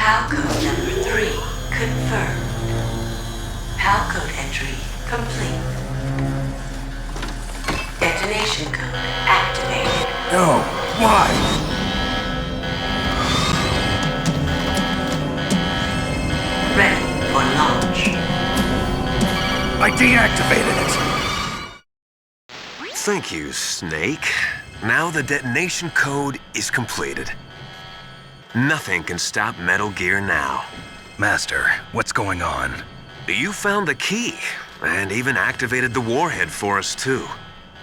PAL code number 3 confirmed. PAL code entry complete. Detonation code activated. No, why? Ready for launch. I deactivated it. Thank you, Snake. Now the detonation code is completed. Nothing can stop Metal Gear now. Master, what's going on? You found the key, and even activated the warhead for us, too.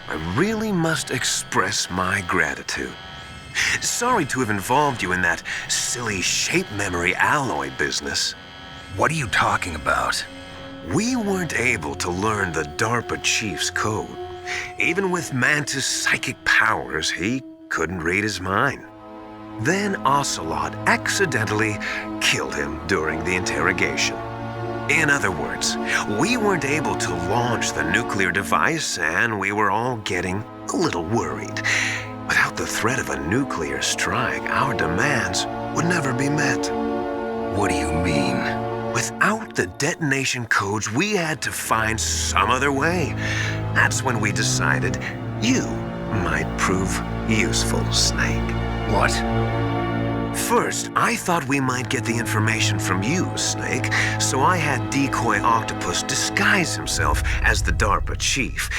I really must express my gratitude. Sorry to have involved you in that silly shape memory alloy business. What are you talking about? We weren't able to learn the DARPA chief's code. Even with Mantis' psychic powers, he couldn't read his mind. Then Ocelot accidentally killed him during the interrogation. In other words, we weren't able to launch the nuclear device, and we were all getting a little worried. Without the threat of a nuclear strike, our demands would never be met. What do you mean? Without the detonation codes, we had to find some other way. That's when we decided you might prove useful, Snake. What? First, I thought we might get the information from you, Snake, so I had Decoy Octopus disguise himself as the DARPA chief.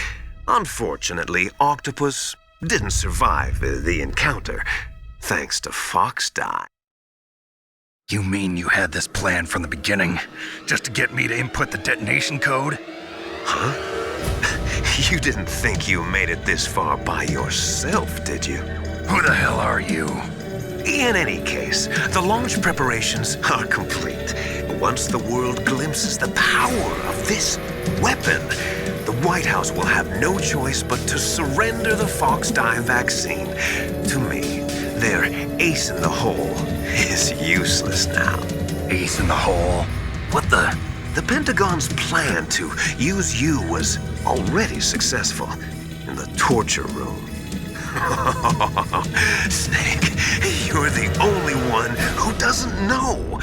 Unfortunately, Octopus didn't survive the encounter, thanks to FoxDie. You mean you had this plan from the beginning, just to get me to input the detonation code? Huh? You didn't think you made it this far by yourself, did you? Who the hell are you? In any case, the launch preparations are complete. Once the world glimpses the power of this weapon, the White House will have no choice but to surrender the FoxDie vaccine to me. Their ace in the hole is useless now. Ace in the hole? What the? The Pentagon's plan to use you was already successful in the torture room. Snake, you're the only one who doesn't know.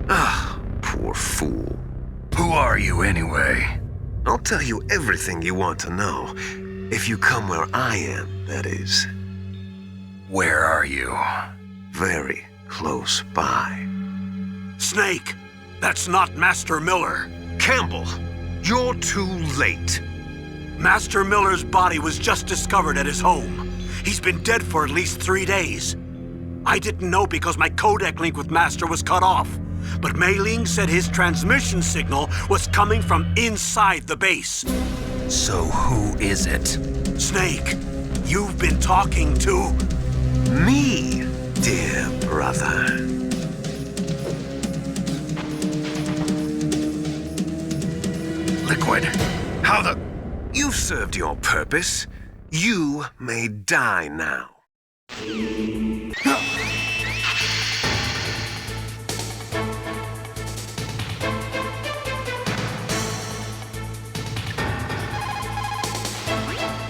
Ah, poor fool. Who are you anyway? I'll tell you everything you want to know. If you come where I am, that is. Where are you? Very close by. Snake, that's not Master Miller. Campbell, you're too late. Master Miller's body was just discovered at his home. He's been dead for at least 3 days. I didn't know because my codec link with Master was cut off. But Mei Ling said his transmission signal was coming from inside the base. So who is it? Snake, you've been talking to... Me, dear brother. Liquid. How the... You've served your purpose. You may die now.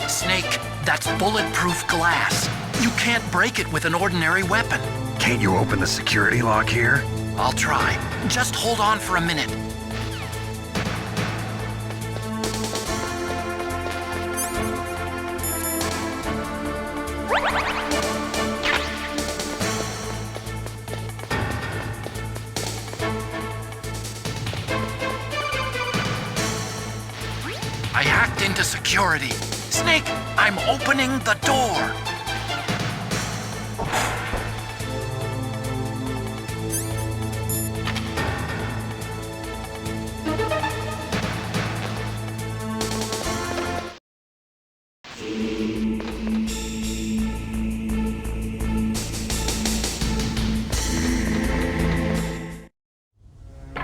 Snake, that's bulletproof glass. You can't break it with an ordinary weapon. Can't you open the security lock here? I'll try. Just hold on for a minute. I hacked into security. Snake, I'm opening the door.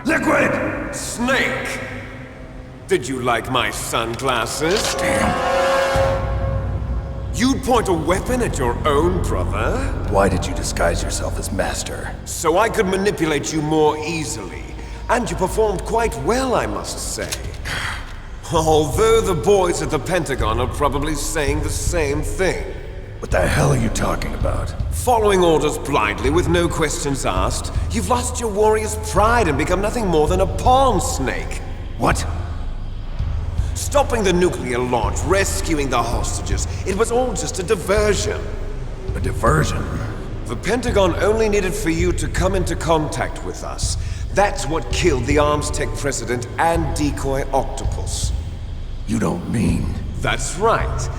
Liquid! Snake! Did you like my sunglasses? You'd point a weapon at your own brother? Why did you disguise yourself as Master? So I could manipulate you more easily. And you performed quite well, I must say. Although the boys at the Pentagon are probably saying the same thing. What the hell are you talking about? Following orders blindly with no questions asked, you've lost your warrior's pride and become nothing more than a pawn snake. What? Stopping the nuclear launch, rescuing the hostages, it was all just a diversion. A diversion? The Pentagon only needed for you to come into contact with us. That's what killed the Arms Tech president and decoy octopus. You don't mean... That's right.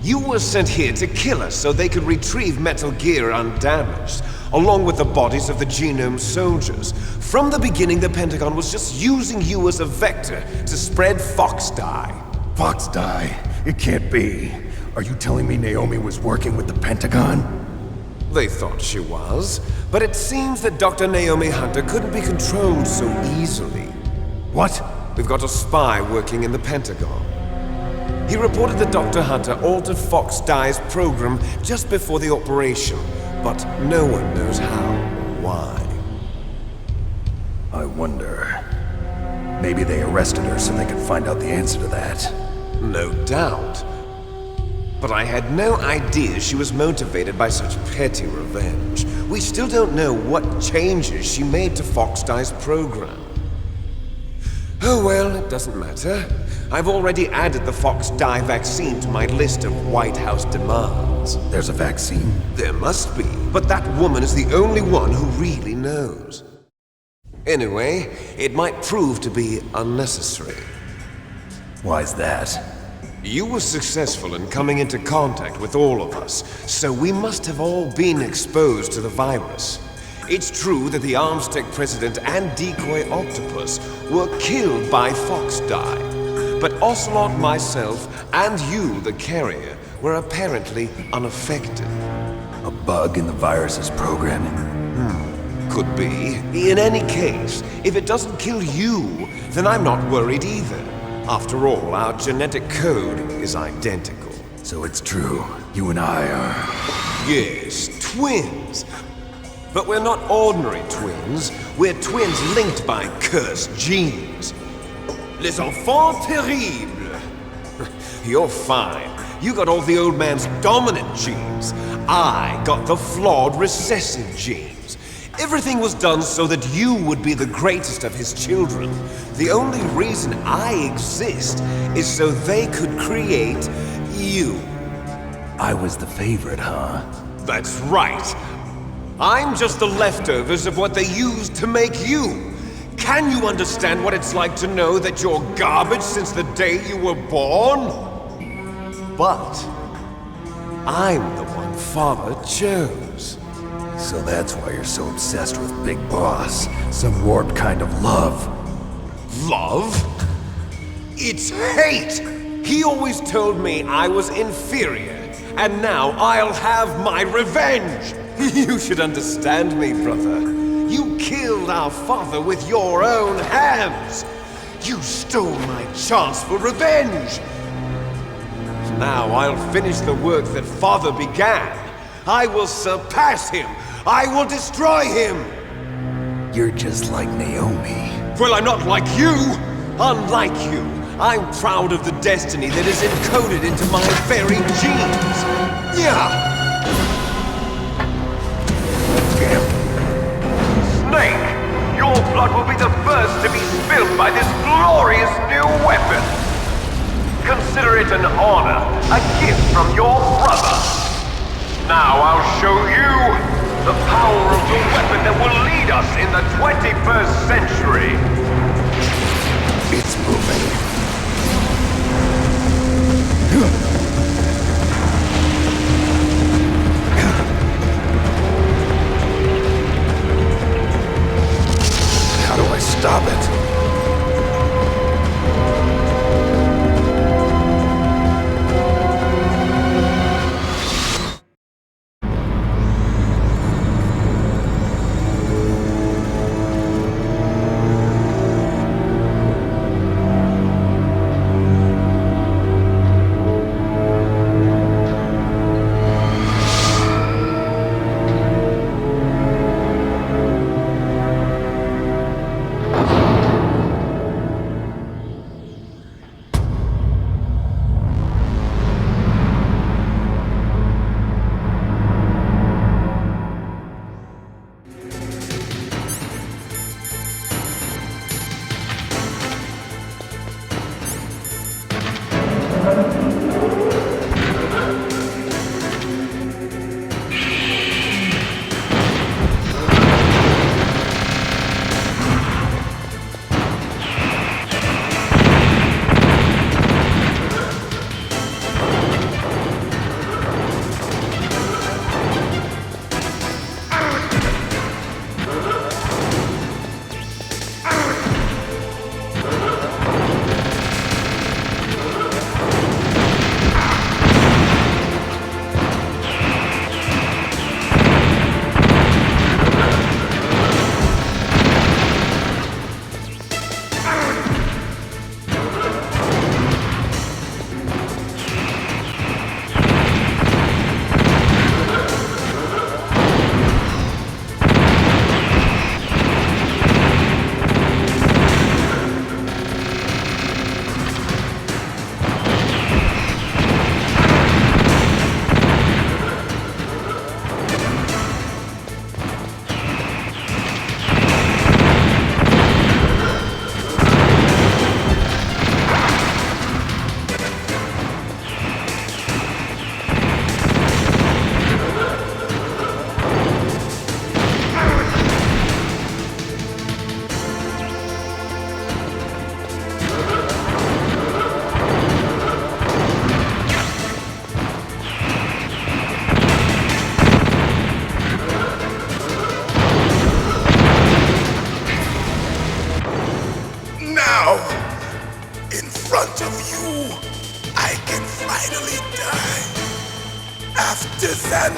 You were sent here to kill us so they could retrieve Metal Gear undamaged, along with the bodies of the Genome soldiers. From the beginning, the Pentagon was just using you as a vector to spread FoxDie. FoxDie? It can't be. Are you telling me Naomi was working with the Pentagon? They thought she was, but it seems that Dr. Naomi Hunter couldn't be controlled so easily. What? We've got a spy working in the Pentagon. He reported that Dr. Hunter altered FoxDie's program just before the operation, but no one knows how or why. I wonder... Maybe they arrested her so they could find out the answer to that. No doubt. But I had no idea she was motivated by such petty revenge. We still don't know what changes she made to FoxDie's program. Oh well, it doesn't matter. I've already added the FoxDie vaccine to my list of White House demands. There's a vaccine? There must be, but that woman is the only one who really knows. Anyway, it might prove to be unnecessary. Why's that? You were successful in coming into contact with all of us, so we must have all been exposed to the virus. It's true that the Arms Tech president and decoy octopus were killed by FoxDie, but Ocelot, myself, and you, the carrier, were apparently unaffected. A bug in the virus's programming? Could be. In any case, if it doesn't kill you, then I'm not worried either. After all, our genetic code is identical. So it's true. You and I are... Yes, twins. But we're not ordinary twins. We're twins linked by cursed genes. Les enfants terribles. You're fine. You got all the old man's dominant genes. I got the flawed recessive genes. Everything was done so that you would be the greatest of his children. The only reason I exist is so they could create you. I was the favorite, huh? That's right. I'm just the leftovers of what they used to make you. Can you understand what it's like to know that you're garbage since the day you were born? But I'm the one Father chose. So that's why you're so obsessed with Big Boss. Some warped kind of love. Love? It's hate! He always told me I was inferior, and now I'll have my revenge! You should understand me, brother. You killed our father with your own hands! You stole my chance for revenge! Now I'll finish the work that Father began. I will surpass him! I will destroy him! You're just like Naomi. Well, I'm not like you! Unlike you, I'm proud of the destiny that is encoded into my very genes! Yeah! Snake! Your blood will be the first to be spilled by this glorious new weapon! Consider it an honor, a gift from your brother! Now I'll show you the power of the weapon that will lead us in the 21st century! It's moving. How do I stop it?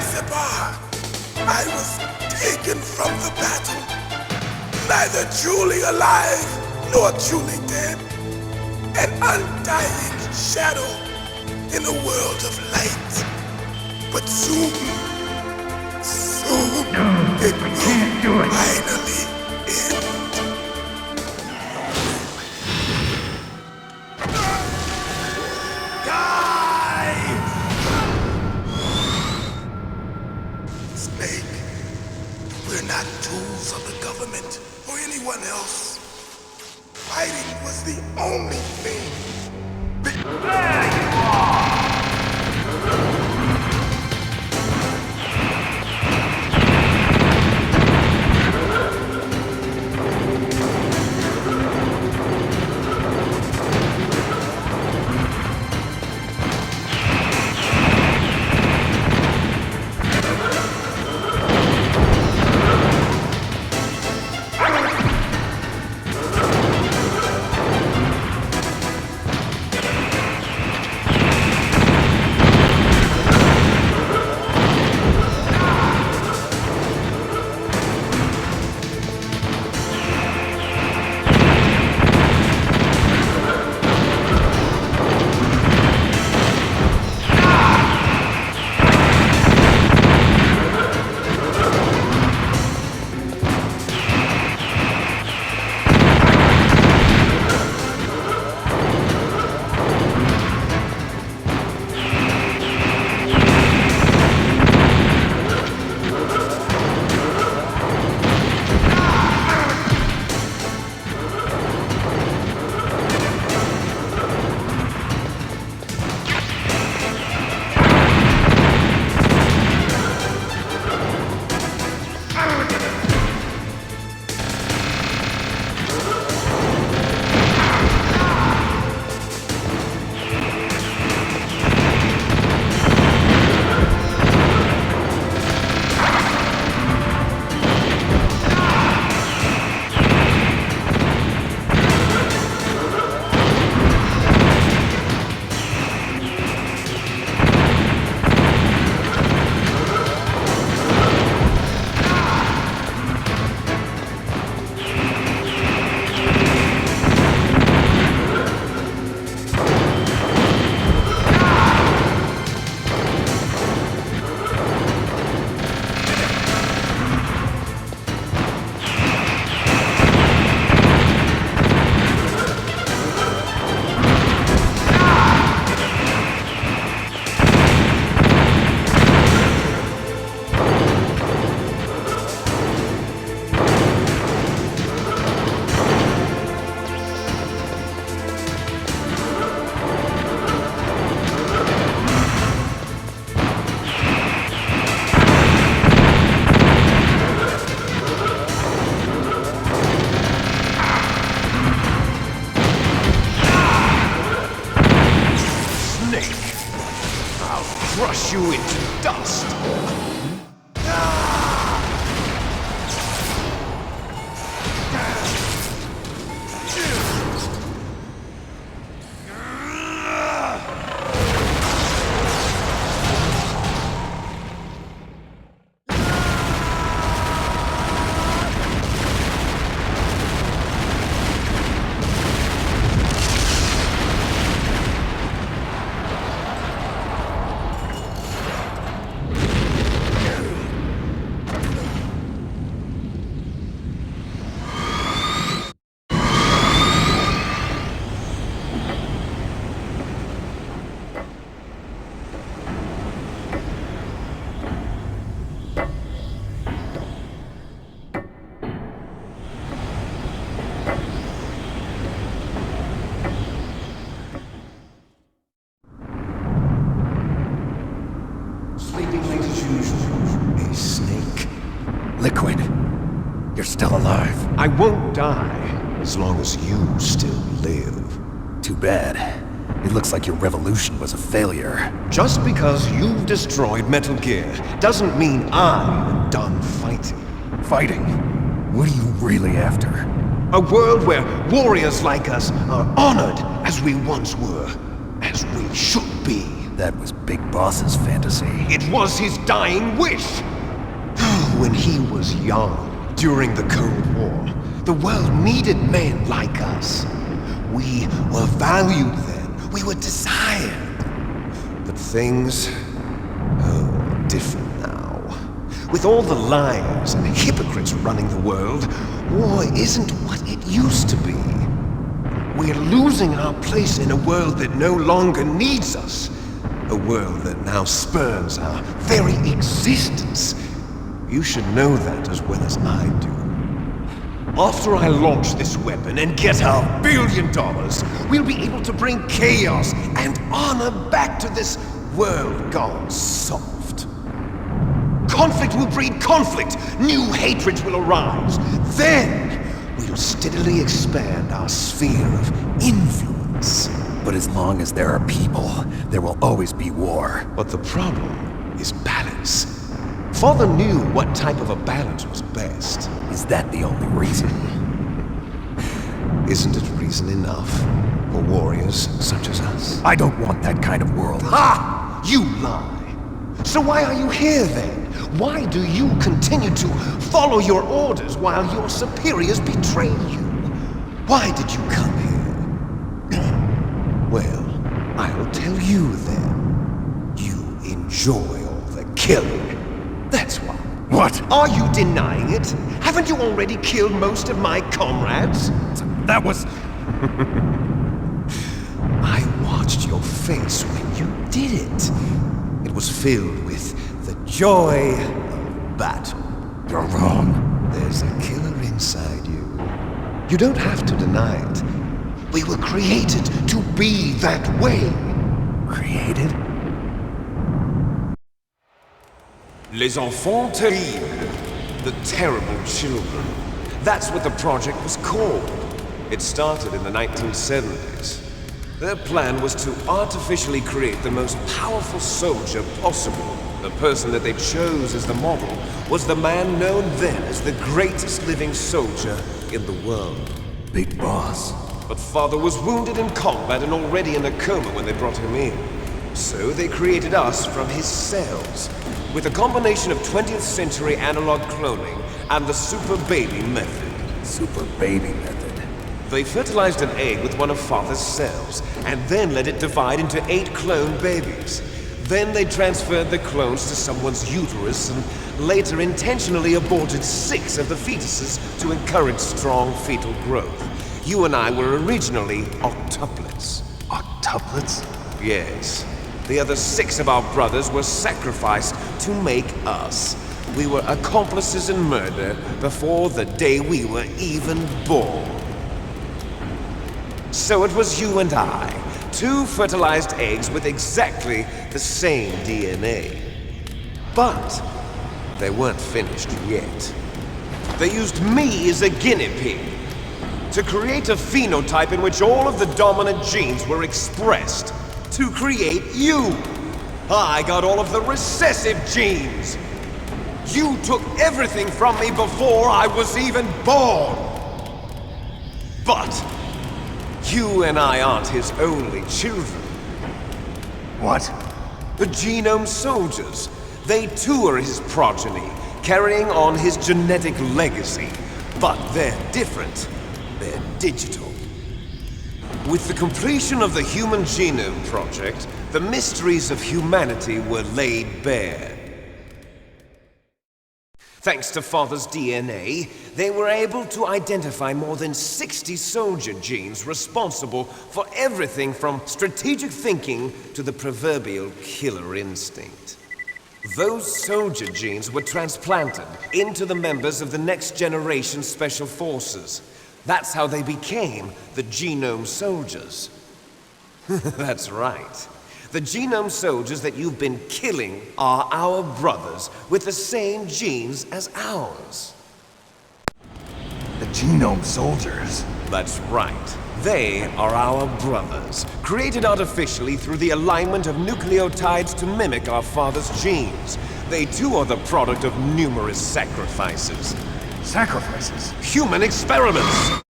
Zanzibar, I was taken from the battle, neither truly alive nor truly dead, an undying shadow in a world of light. But soon it will finally end. Snake, we're not tools of the government or anyone else. Fighting was the only thing. There you are! Crush you into dust! Hey, Snake. Liquid. You're still alive. I won't die as long as you still live. Too bad. It looks like your revolution was a failure. Just because you've destroyed Metal Gear doesn't mean I'm done fighting. Fighting? What are you really after? A world where warriors like us are honored as we once were, as we should be. That was Big Boss's fantasy. It was his dying wish! When he was young, during the Cold War, the world needed men like us. We were valued then. We were desired. But things are different now. With all the liars and hypocrites running the world, war isn't what it used to be. We're losing our place in a world that no longer needs us. A world that now spurns our very existence. You should know that as well as I do. After I launch this weapon and get our $1 billion, we'll be able to bring chaos and honor back to this world gone soft. Conflict will breed conflict. New hatreds will arise. Then we'll steadily expand our sphere of influence. But as long as there are people, there will always be war. But the problem is balance. Father knew what type of a balance was best. Is that the only reason? Isn't it reason enough for warriors such as us? I don't want that kind of world. Ha! You lie! So why are you here then? Why do you continue to follow your orders while your superiors betray you? Why did you come here? Well, I'll tell you then. You enjoy all the killing. That's why. What? Are you denying it? Haven't you already killed most of my comrades? That was... I watched your face when you did it. It was filled with the joy of battle. You're wrong. There's a killer inside you. You don't have to deny it. We were created to be that way. Created? Les enfants terribles. The terrible children. That's what the project was called. It started in the 1970s. Their plan was to artificially create the most powerful soldier possible. The person that they chose as the model was the man known then as the greatest living soldier in the world. Big Boss. But Father was wounded in combat and already in a coma when they brought him in. So they created us from his cells, with a combination of 20th century analog cloning and the super baby method. Super baby method. They fertilized an egg with one of Father's cells, and then let it divide into 8 clone babies. Then they transferred the clones to someone's uterus, and later intentionally aborted 6 of the fetuses to encourage strong fetal growth. You and I were originally octuplets. Octuplets? Yes. The other 6 of our brothers were sacrificed to make us. We were accomplices in murder before the day we were even born. So it was you and I, 2 fertilized eggs with exactly the same DNA. But they weren't finished yet. They used me as a guinea pig to create a phenotype in which all of the dominant genes were expressed. To create you. I got all of the recessive genes. You took everything from me before I was even born. But you and I aren't his only children. What? The Genome Soldiers. They too are his progeny, carrying on his genetic legacy. But they're different. They're digital. With the completion of the Human Genome Project, the mysteries of humanity were laid bare. Thanks to Father's DNA, they were able to identify more than 60 soldier genes responsible for everything from strategic thinking to the proverbial killer instinct. Those soldier genes were transplanted into the members of the next generation Special Forces. That's how they became the Genome Soldiers. That's right. The Genome Soldiers that you've been killing are our brothers with the same genes as ours. The Genome Soldiers? That's right. They are our brothers, created artificially through the alignment of nucleotides to mimic our father's genes. They too are the product of numerous sacrifices. Sacrifices? Human experiments!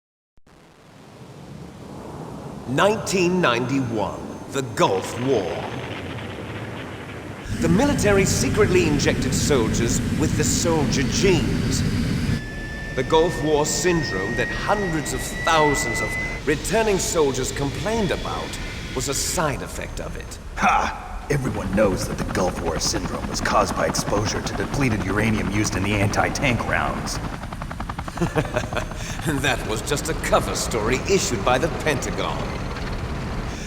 1991, the Gulf War. The military secretly injected soldiers with the soldier genes. The Gulf War syndrome that hundreds of thousands of returning soldiers complained about was a side effect of it. Ha! Everyone knows that the Gulf War syndrome was caused by exposure to depleted uranium used in the anti-tank rounds. That was just a cover story issued by the Pentagon.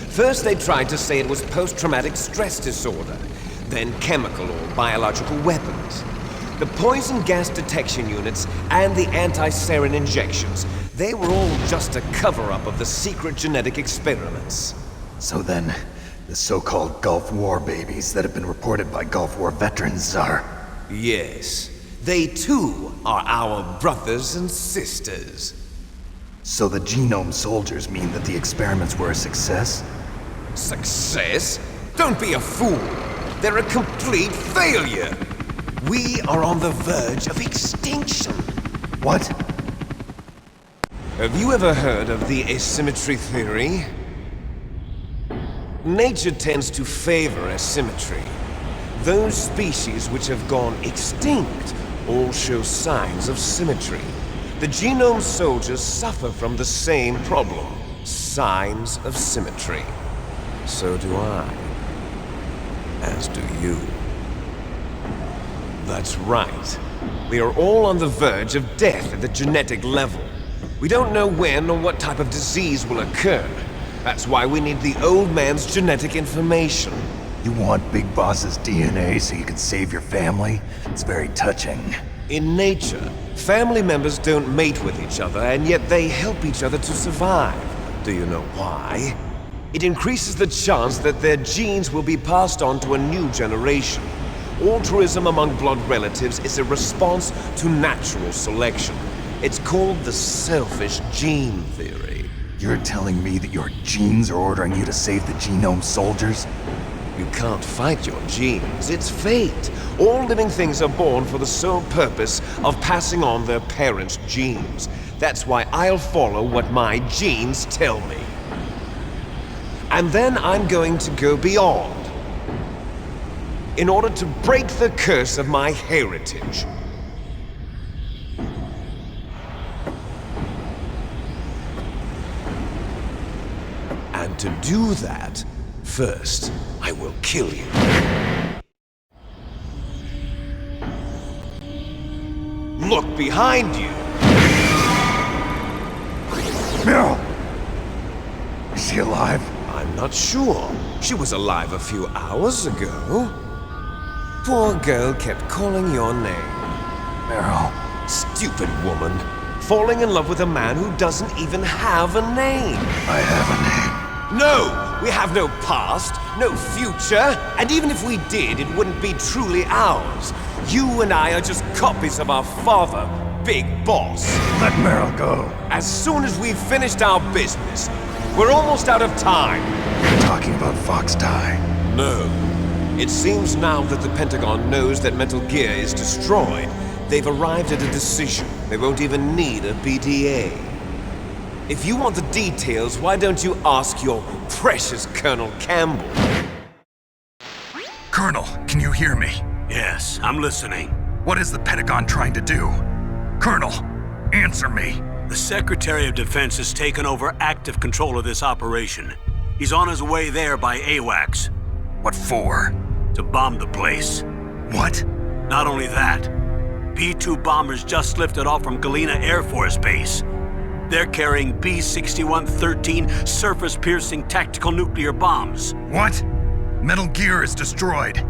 First they tried to say it was post-traumatic stress disorder, then chemical or biological weapons. The poison gas detection units and the anti-sarin injections, they were all just a cover-up of the secret genetic experiments. So then, the so-called Gulf War babies that have been reported by Gulf War veterans are... Yes, they too are our brothers and sisters. So the genome soldiers mean that the experiments were a success? Success? Don't be a fool! They're a complete failure! We are on the verge of extinction! What? Have you ever heard of the asymmetry theory? Nature tends to favor asymmetry. Those species which have gone extinct all show signs of symmetry. The genome soldiers suffer from the same problem, signs of symmetry. So do I. As do you. That's right. We are all on the verge of death at the genetic level. We don't know when or what type of disease will occur. That's why we need the old man's genetic information. You want Big Boss's DNA so you can save your family? It's very touching. In nature, family members don't mate with each other, and yet they help each other to survive. Do you know why? It increases the chance that their genes will be passed on to a new generation. Altruism among blood relatives is a response to natural selection. It's called the selfish gene theory. You're telling me that your genes are ordering you to save the genome soldiers? You can't fight your genes. It's fate. All living things are born for the sole purpose of passing on their parents' genes. That's why I'll follow what my genes tell me. And then I'm going to go beyond. In order to break the curse of my heritage. And to do that, first, I will kill you. Look behind you! Meryl! Is she alive? I'm not sure. She was alive a few hours ago. Poor girl kept calling your name. Meryl. Stupid woman. Falling in love with a man who doesn't even have a name. I have a name. No! We have no past, no future, and even if we did, it wouldn't be truly ours. You and I are just copies of our father, Big Boss. Let Meryl go. As soon as we've finished our business, we're almost out of time. You're talking about FoxDie. No. It seems now that the Pentagon knows that Metal Gear is destroyed. They've arrived at a decision. They won't even need a BDA. If you want the details, why don't you ask your precious Colonel Campbell? Colonel, can you hear me? Yes, I'm listening. What is the Pentagon trying to do? Colonel, answer me. The Secretary of Defense has taken over active control of this operation. He's on his way there by AWACS. What for? To bomb the place. What? Not only that, B-2 bombers just lifted off from Galena Air Force Base. They're carrying B-6113 surface-piercing tactical nuclear bombs. What? Metal Gear is destroyed.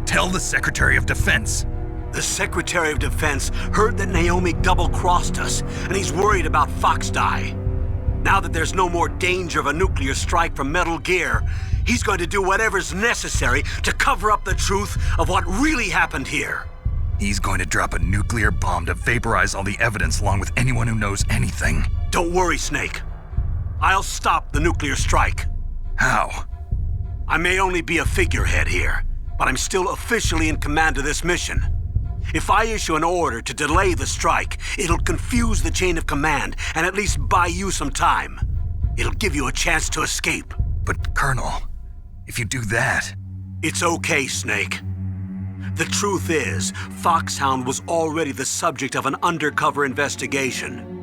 Tell the Secretary of Defense. The Secretary of Defense heard that Naomi double-crossed us, and he's worried about FoxDie. Now that there's no more danger of a nuclear strike from Metal Gear, he's going to do whatever's necessary to cover up the truth of what really happened here. He's going to drop a nuclear bomb to vaporize all the evidence along with anyone who knows anything. Don't worry, Snake. I'll stop the nuclear strike. How? I may only be a figurehead here, but I'm still officially in command of this mission. If I issue an order to delay the strike, it'll confuse the chain of command and at least buy you some time. It'll give you a chance to escape. But, Colonel, if you do that... It's okay, Snake. The truth is, Foxhound was already the subject of an undercover investigation.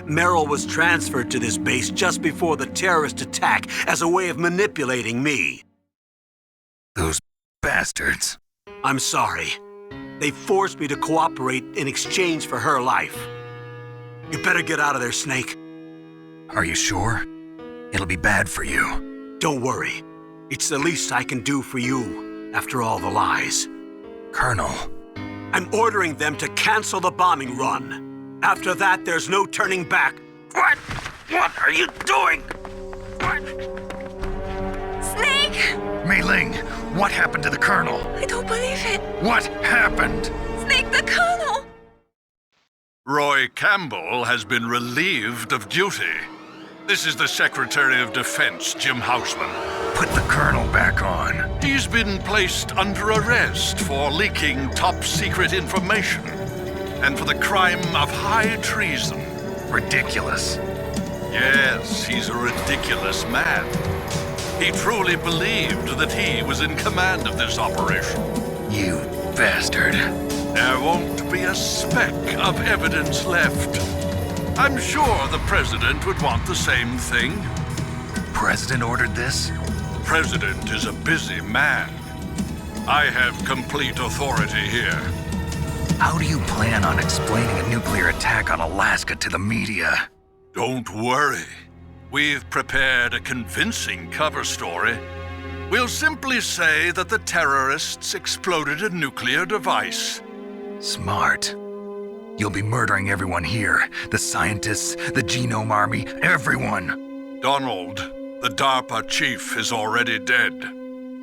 Merrill was transferred to this base just before the terrorist attack as a way of manipulating me. Those bastards. I'm sorry. They forced me to cooperate in exchange for her life. You better get out of there, Snake. Are you sure? It'll be bad for you. Don't worry. It's the least I can do for you, after all the lies. Colonel. I'm ordering them to cancel the bombing run. After that, there's no turning back. What? What are you doing? What? Snake! Mei Ling, what happened to the Colonel? I don't believe it. What happened? Snake, the Colonel! Roy Campbell has been relieved of duty. This is the Secretary of Defense, Jim Houseman. Put the Colonel back on. He's been placed under arrest for leaking top-secret information and for the crime of high treason. Ridiculous. Yes, he's a ridiculous man. He truly believed that he was in command of this operation. You bastard. There won't be a speck of evidence left. I'm sure the President would want the same thing. President ordered this? President is a busy man. I have complete authority here. How do you plan on explaining a nuclear attack on Alaska to the media? Don't worry. We've prepared a convincing cover story. We'll simply say that the terrorists exploded a nuclear device. Smart. You'll be murdering everyone here. The scientists, the Genome Army, everyone. Donald, the DARPA chief, is already dead.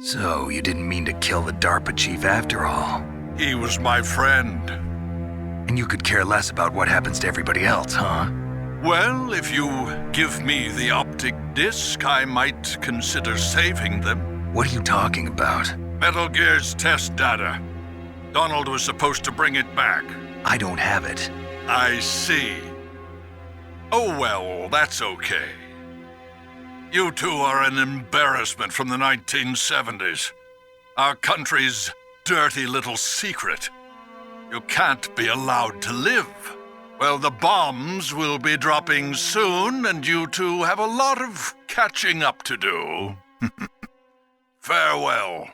So you didn't mean to kill the DARPA chief after all. He was my friend. And you could care less about what happens to everybody else, huh? Well, if you give me the optic disc, I might consider saving them. What are you talking about? Metal Gear's test data. Donald was supposed to bring it back. I don't have it. I see. Oh well, that's okay. You two are an embarrassment from the 1970s. Our country's dirty little secret. You can't be allowed to live. Well, the bombs will be dropping soon, and you two have a lot of catching up to do. Farewell.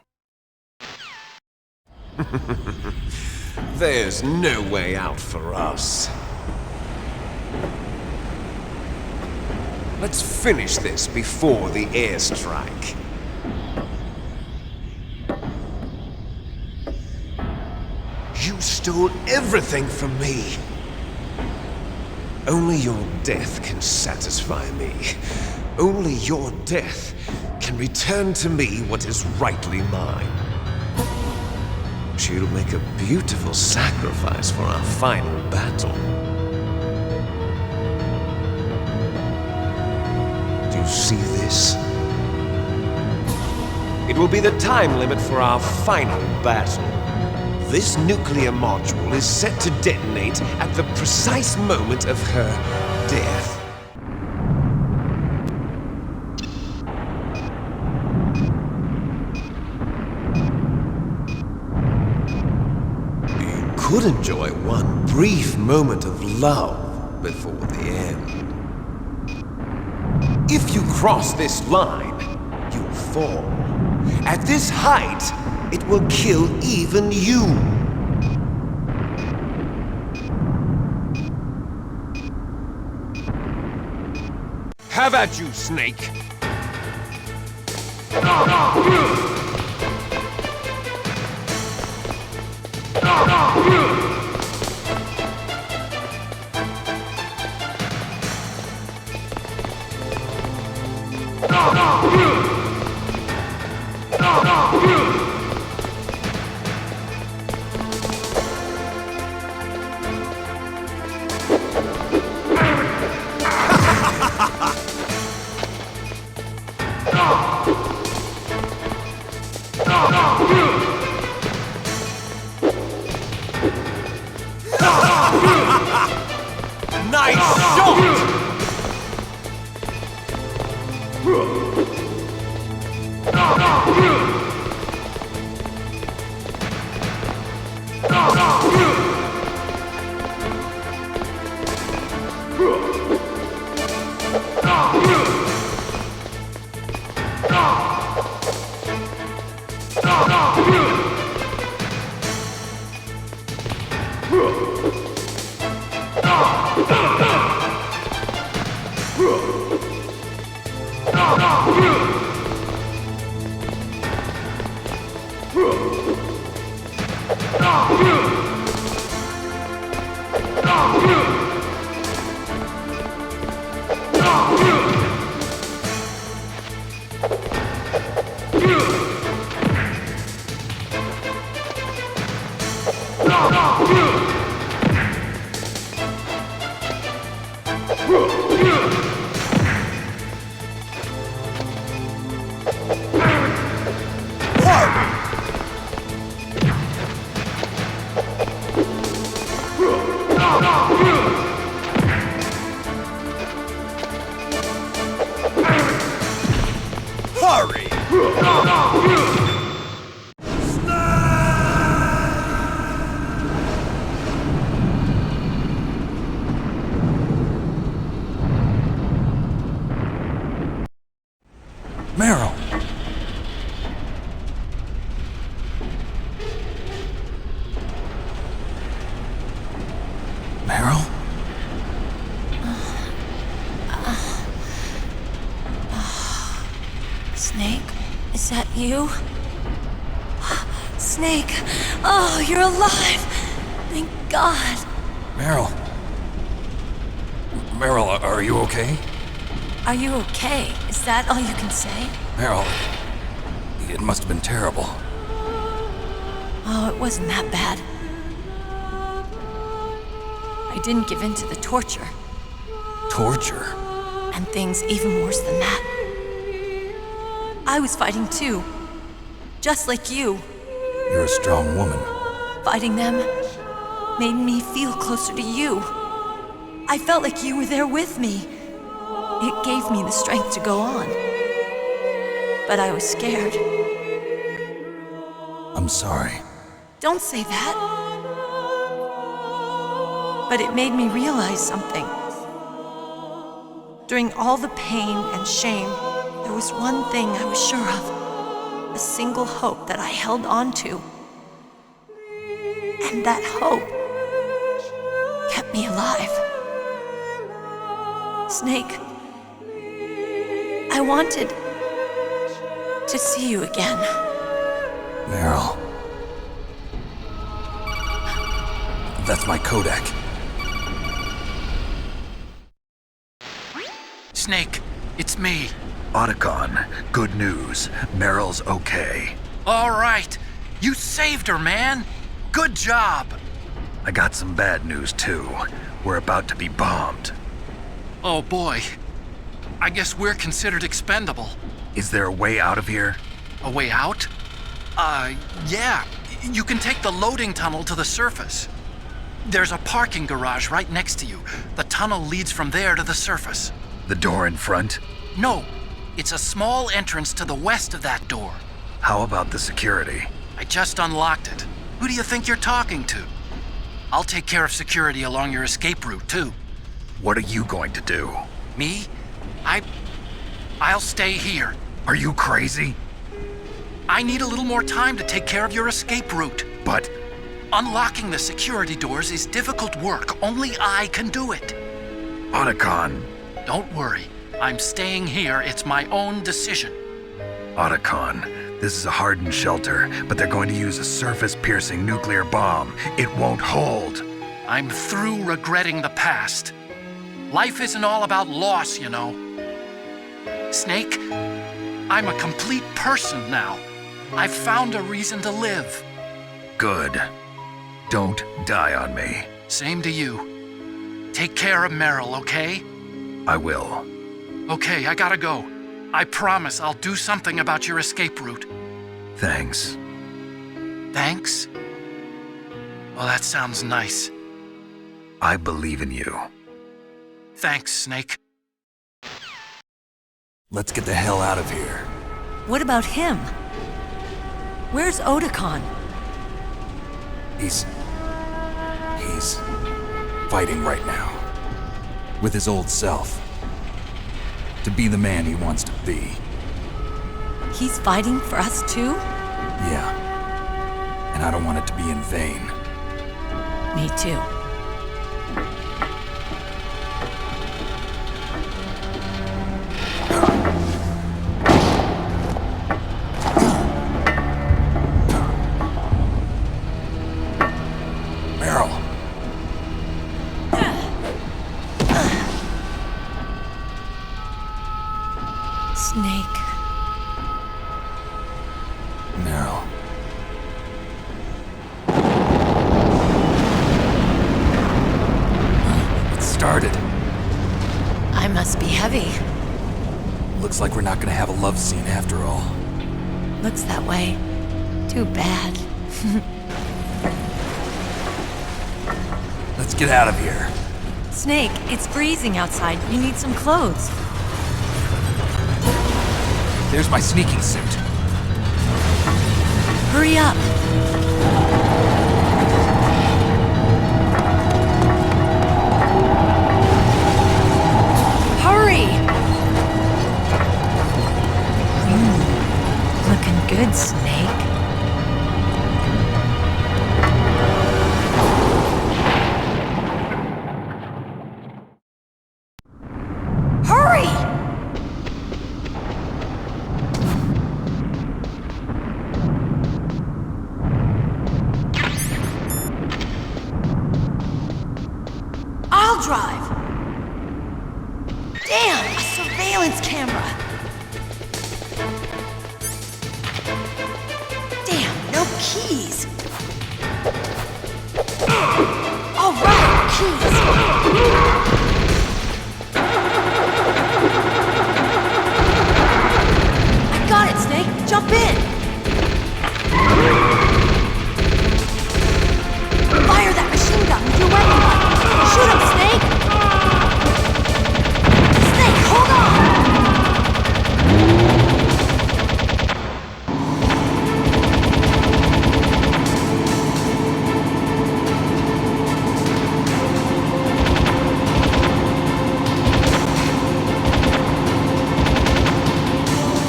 There's no way out for us. Let's finish this before the airstrike. You stole everything from me. Only your death can satisfy me. Only your death can return to me what is rightly mine. She'll make a beautiful sacrifice for our final battle. Do you see this? It will be the time limit for our final battle. This nuclear module is set to detonate at the precise moment of her death. You could enjoy one brief moment of love before the end. If you cross this line, you'll fall. At this height, it will kill even you. Have at you, Snake. Nice shot! Meryl! Meryl? Snake, is that you? Snake, oh, you're alive! Thank God. Meryl? Meryl, are you okay? Are you okay? Is that all you can say? Meryl, it must have been terrible. Oh, it wasn't that bad. I didn't give in to the torture. Torture? And things even worse than that. I was fighting too. Just like you. You're a strong woman. Fighting them made me feel closer to you. I felt like you were there with me. It gave me the strength to go on. But I was scared. I'm sorry. Don't say that. But it made me realize something. During all the pain and shame, there was one thing I was sure of. A single hope that I held on to. And that hope kept me alive. Snake, I wanted to see you again. Meryl. That's my Kodak. Snake, it's me. Otacon, good news. Meryl's okay. All right. You saved her, man. Good job. I got some bad news, too. We're about to be bombed. Oh, boy. I guess we're considered expendable. Is there a way out of here? A way out? Yeah. You can take the loading tunnel to the surface. There's a parking garage right next to you. The tunnel leads from there to the surface. The door in front? No. It's a small entrance to the west of that door. How about the security? I just unlocked it. Who do you think you're talking to? I'll take care of security along your escape route, too. What are you going to do? Me? I'll stay here. Are you crazy? I need a little more time to take care of your escape route. But Unlocking the security doors is difficult work. Only I can do it. Otacon. Don't worry. I'm staying here. It's my own decision. Otacon, this is a hardened shelter, but they're going to use a surface-piercing nuclear bomb. It won't hold. I'm through regretting the past. Life isn't all about loss, you know. Snake, I'm a complete person now. I've found a reason to live. Good. Don't die on me. Same to you. Take care of Meryl, okay? I will. Okay, I gotta go. I promise I'll do something about your escape route. Thanks. Thanks? Well, that sounds nice. I believe in you. Thanks, Snake. Let's get the hell out of here. What about him? Where's Otacon? He's fighting right now. With his old self. To be the man he wants to be. He's fighting for us too? Yeah. And I don't want it to be in vain. Me too. Meryl. Snake. Meryl. It started. I must be heavy. Looks like we're not gonna have a love scene after all. Looks that way. Too bad. Let's get out of here. Snake, it's freezing outside. You need some clothes. There's my sneaking suit. Hurry up. Hurry! Looking good, Snake. Hurry! I'll drive. Damn, a surveillance camera. Damn, no keys. All right, keys. I got it, Snake. Jump in. Fire that machine gun with your weapon button. Shoot him, Snake. Snake, hold on.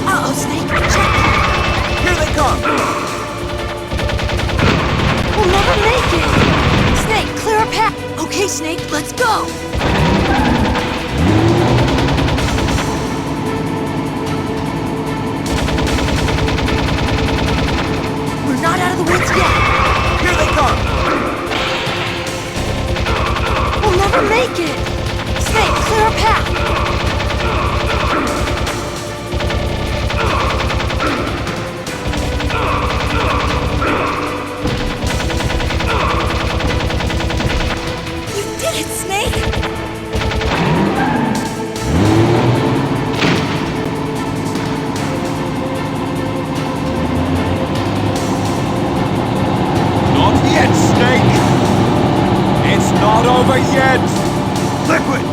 Uh-oh, Snake. Check. Here they come! We'll never make it! Snake, clear a path! Okay, Snake, let's go! We're not out of the woods yet! Here they come! We'll never make it! Snake, clear a path! You did it, Snake! Not yet, Snake! It's not over yet! Liquid!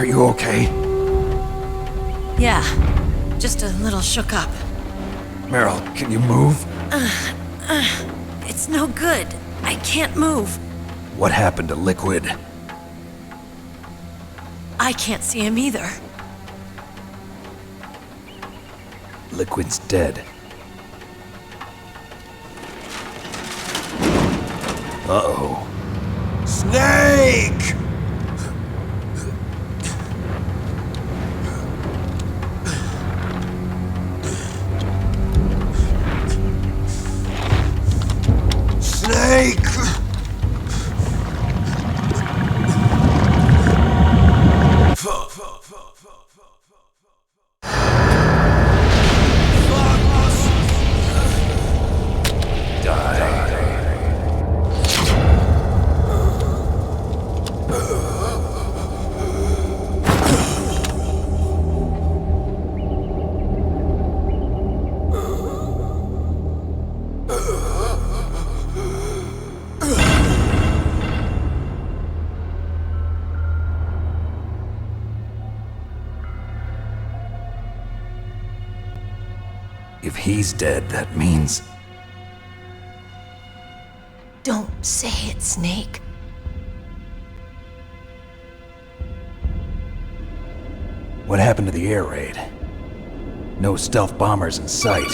Are you okay? Yeah, just a little shook up. Meryl, can you move? It's no good. I can't move. What happened to Liquid? I can't see him either. Liquid's dead. Uh-oh. Snake! Snake! If he's dead, that means... Don't say it, Snake. What happened to the air raid? No stealth bombers in sight.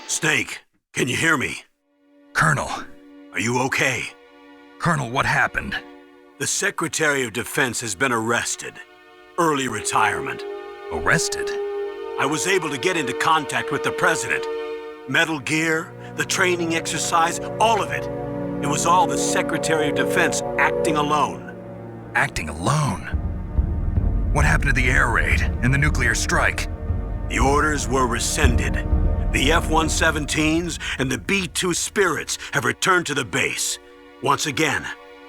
Snake, can you hear me? Colonel. Are you okay? Colonel, what happened? The Secretary of Defense has been arrested. Early retirement. Arrested? I was able to get into contact with the President. Metal Gear, the training exercise, all of it. It was all the Secretary of Defense acting alone. Acting alone? What happened to the air raid and the nuclear strike? The orders were rescinded. The F-117s and the B-2 Spirits have returned to the base. Once again,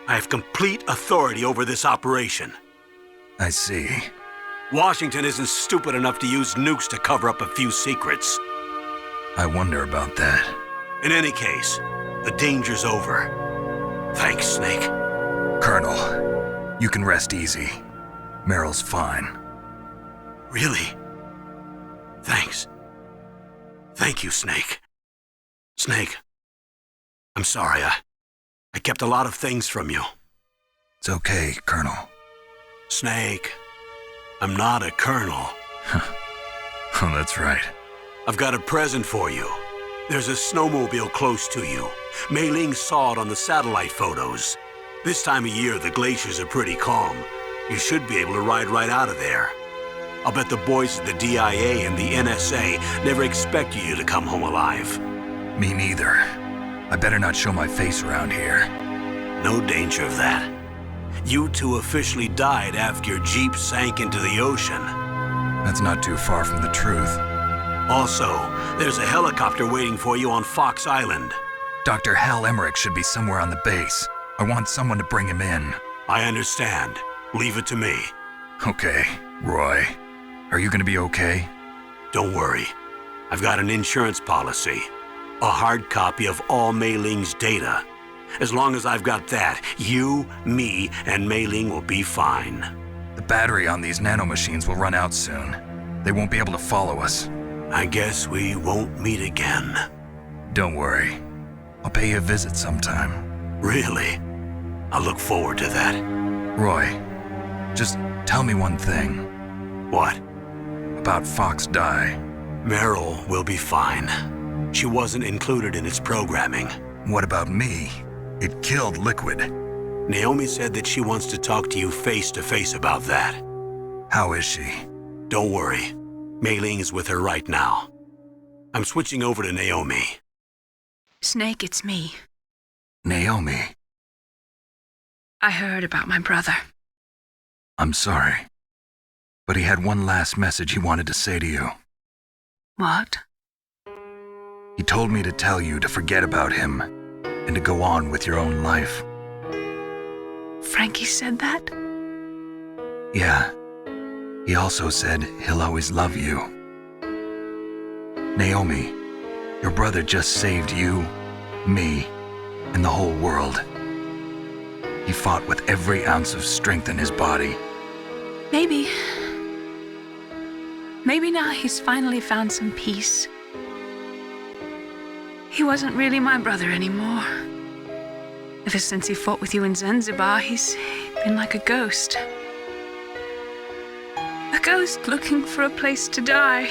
I have complete authority over this operation. I see. Washington isn't stupid enough to use nukes to cover up a few secrets. I wonder about that. In any case, the danger's over. Thanks, Snake. Colonel, you can rest easy. Meryl's fine. Really? Thanks. Thank you, Snake. Snake, I'm sorry. I kept a lot of things from you. It's okay, Colonel. Snake, I'm not a colonel. Oh, that's right. I've got a present for you. There's a snowmobile close to you. Mei Ling saw it on the satellite photos. This time of year, the glaciers are pretty calm. You should be able to ride right out of there. I'll bet the boys at the DIA and the NSA never expected you to come home alive. Me neither. I better not show my face around here. No danger of that. You two officially died after your Jeep sank into the ocean. That's not too far from the truth. Also, there's a helicopter waiting for you on Fox Island. Dr. Hal Emmerich should be somewhere on the base. I want someone to bring him in. I understand. Leave it to me. Okay, Roy. Are you gonna be okay? Don't worry. I've got an insurance policy. A hard copy of all Mei Ling's data. As long as I've got that, you, me, and Mei Ling will be fine. The battery on these nanomachines will run out soon. They won't be able to follow us. I guess we won't meet again. Don't worry. I'll pay you a visit sometime. Really? I look forward to that. Roy, just tell me one thing. What? About FoxDie. Meryl will be fine. She wasn't included in its programming. What about me? It killed Liquid. Naomi said that she wants to talk to you face to face about that. How is she? Don't worry. Mei Ling is with her right now. I'm switching over to Naomi. Snake, it's me. Naomi. I heard about my brother. I'm sorry. But he had one last message he wanted to say to you. What? He told me to tell you to forget about him and to go on with your own life. Frankie said that? Yeah. He also said he'll always love you. Naomi, your brother just saved you, me, and the whole world. He fought with every ounce of strength in his body. Maybe. Maybe now he's finally found some peace. He wasn't really my brother anymore. Ever since he fought with you in Zanzibar, he's been like a ghost. A ghost looking for a place to die.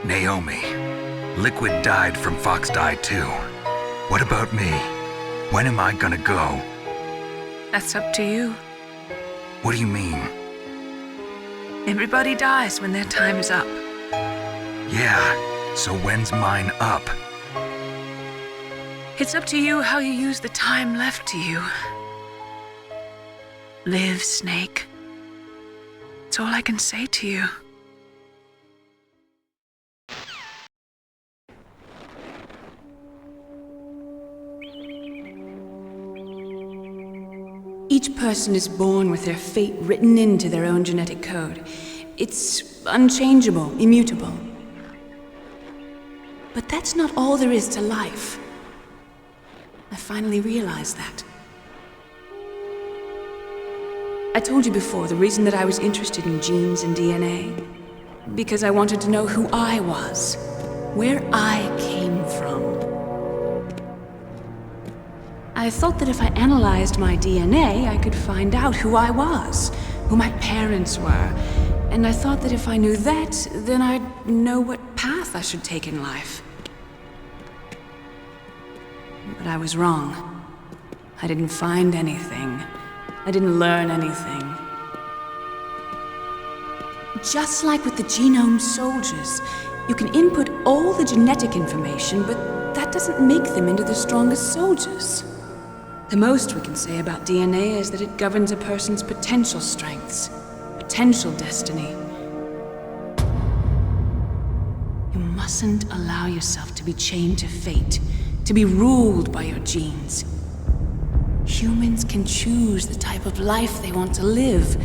Naomi, Liquid died from FoxDie too. What about me? When am I gonna go? That's up to you. What do you mean? Everybody dies when their time is up. Yeah, so when's mine up? It's up to you how you use the time left to you. Live, Snake. That's all I can say to you. Each person is born with their fate written into their own genetic code. It's unchangeable, immutable. But that's not all there is to life. I finally realized that. I told you before the reason that I was interested in genes and DNA. Because I wanted to know who I was, where I came from. I thought that if I analyzed my DNA, I could find out who I was, who my parents were. And I thought that if I knew that, then I'd know what path I should take in life. But I was wrong. I didn't find anything. I didn't learn anything. Just like with the genome soldiers, you can input all the genetic information, but that doesn't make them into the strongest soldiers. The most we can say about DNA is that it governs a person's potential strengths, potential destiny. You mustn't allow yourself to be chained to fate, to be ruled by your genes. Humans can choose the type of life they want to live.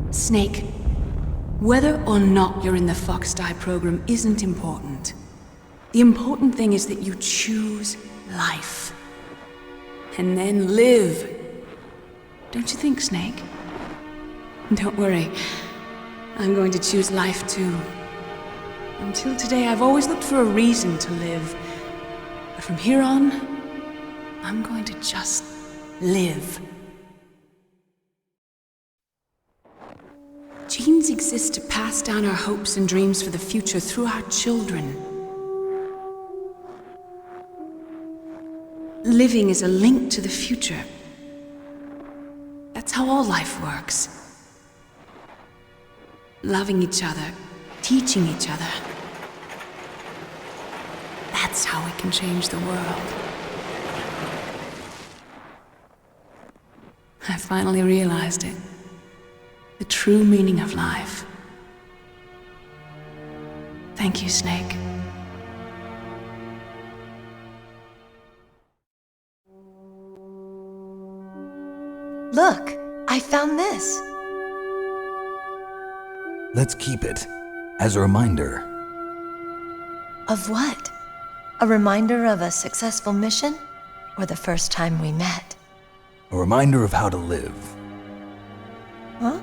Snake, whether or not you're in the FoxDie program isn't important. The important thing is that you choose life. And then live. Don't you think, Snake? Don't worry. I'm going to choose life too. Until today, I've always looked for a reason to live. But from here on, I'm going to just live. Genes exist to pass down our hopes and dreams for the future through our children. Living is a link to the future. That's how all life works. Loving each other, teaching each other. That's how we can change the world. I finally realized it. The true meaning of life. Thank you, Snake. Look, I found this. Let's keep it as a reminder. Of what? A reminder of a successful mission? Or the first time we met? A reminder of how to live. Huh?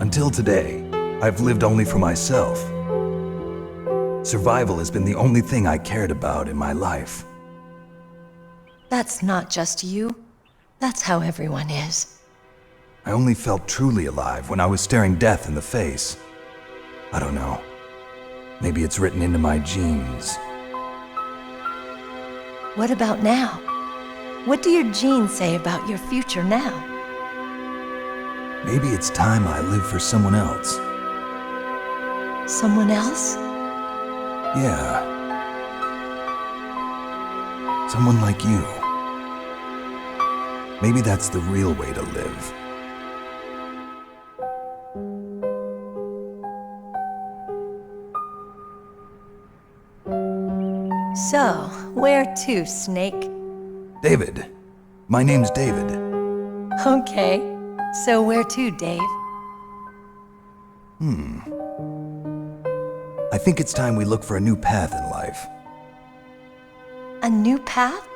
Until today, I've lived only for myself. Survival has been the only thing I cared about in my life. That's not just you. That's how everyone is. I only felt truly alive when I was staring death in the face. I don't know. Maybe it's written into my genes. What about now? What do your genes say about your future now? Maybe it's time I live for someone else. Someone else? Yeah. Someone like you. Maybe that's the real way to live. So, where to, Snake? David. My name's David. Okay. So where to, Dave? I think it's time we look for a new path in life. A new path?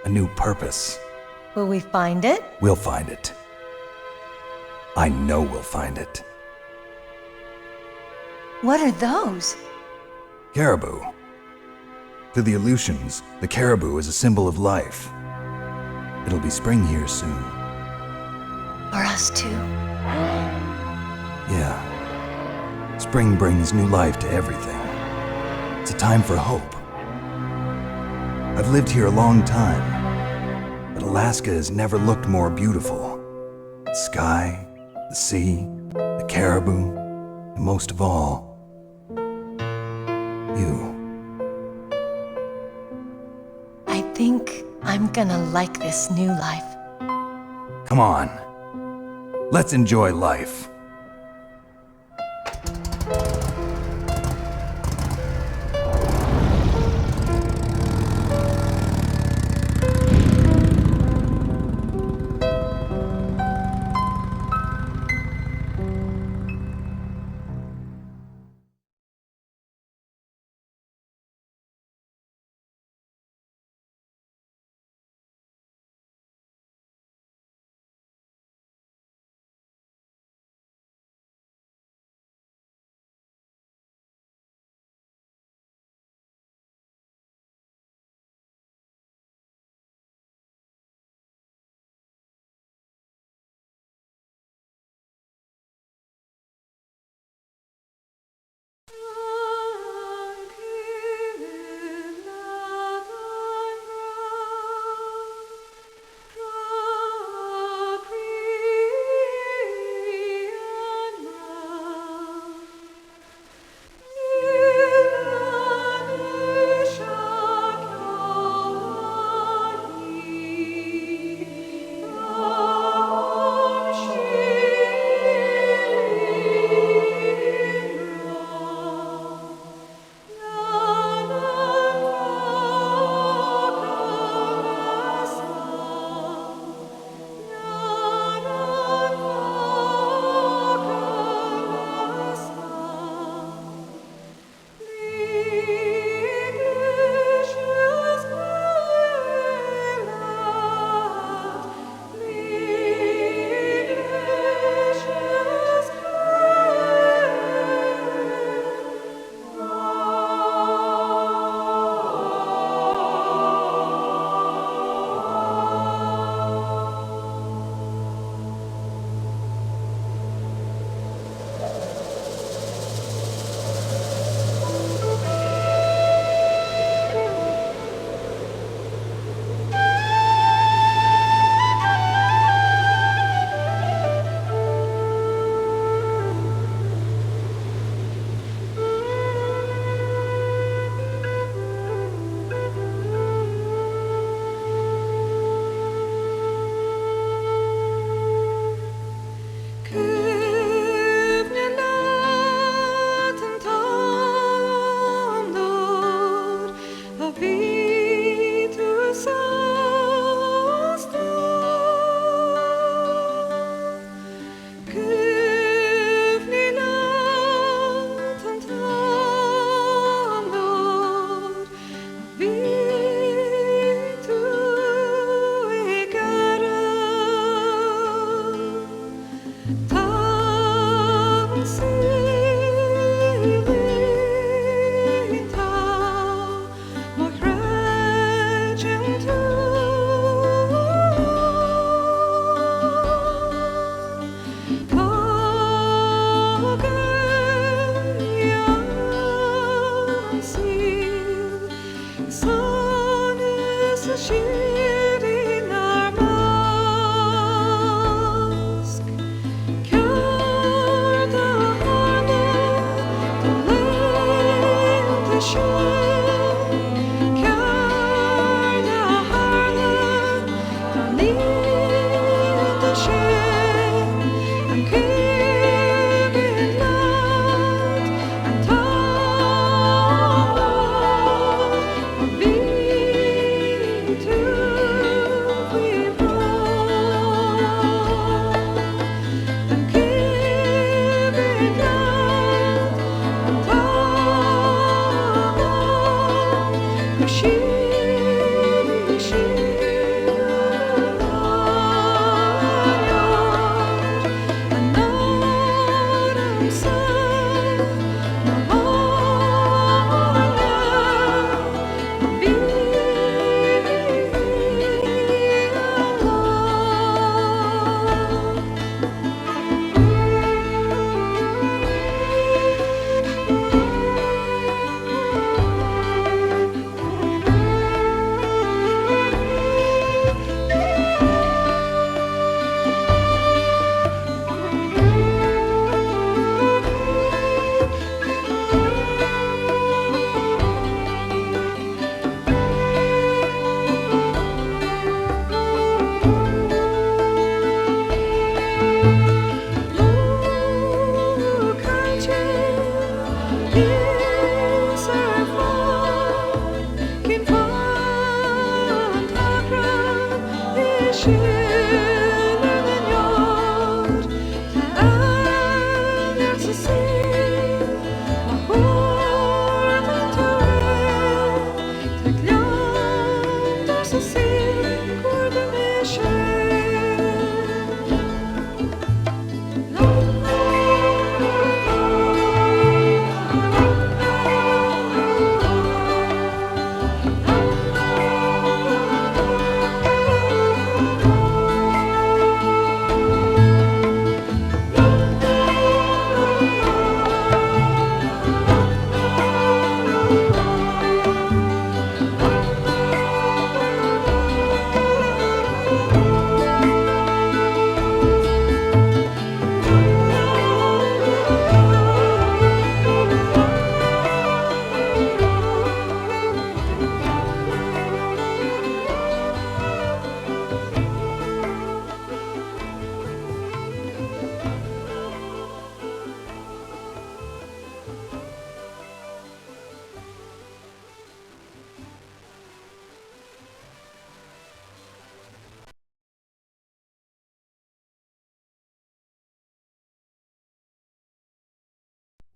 A new purpose. Will we find it? We'll find it. I know we'll find it. What are those? Caribou. To the Aleutians, the caribou is a symbol of life. It'll be spring here soon. For us too? Yeah. Spring brings new life to everything. It's a time for hope. I've lived here a long time, but Alaska has never looked more beautiful. The sky, the sea, the caribou, and most of all, you. I think I'm gonna like this new life. Come on. Let's enjoy life.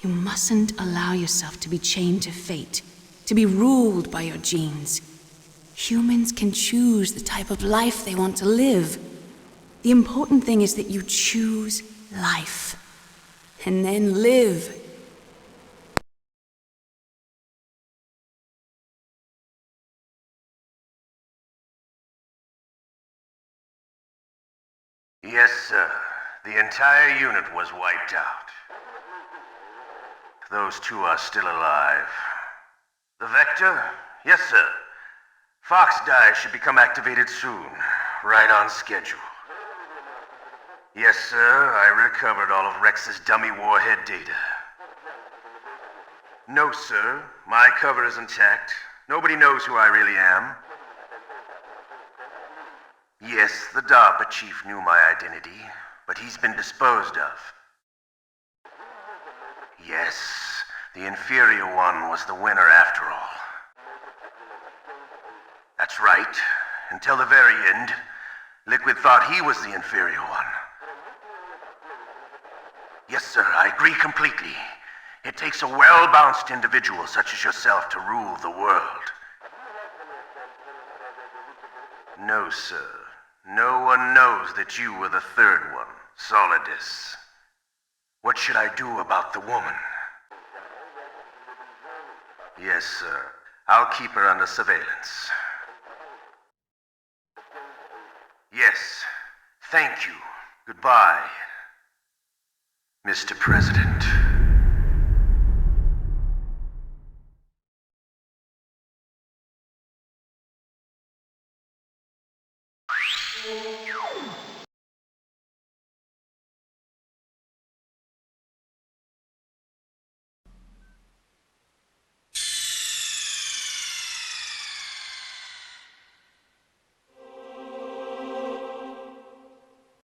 You mustn't allow yourself to be chained to fate, to be ruled by your genes. Humans can choose the type of life they want to live. The important thing is that you choose life. And then live. Yes, sir. The entire unit was wiped out. Those two are still alive. The Vector? Yes, sir. FoxDie should become activated soon. Right on schedule. Yes, sir. I recovered all of Rex's dummy warhead data. No, sir. My cover is intact. Nobody knows who I really am. Yes, the DARPA chief knew my identity, but he's been disposed of. Yes, the inferior one was the winner after all. That's right. Until the very end, Liquid thought he was the inferior one. Yes, sir, I agree completely. It takes a well-balanced individual such as yourself to rule the world. No, sir. No one knows that you were the third one, Solidus. What should I do about the woman? Yes, sir. I'll keep her under surveillance. Yes. Thank you. Goodbye, Mr. President.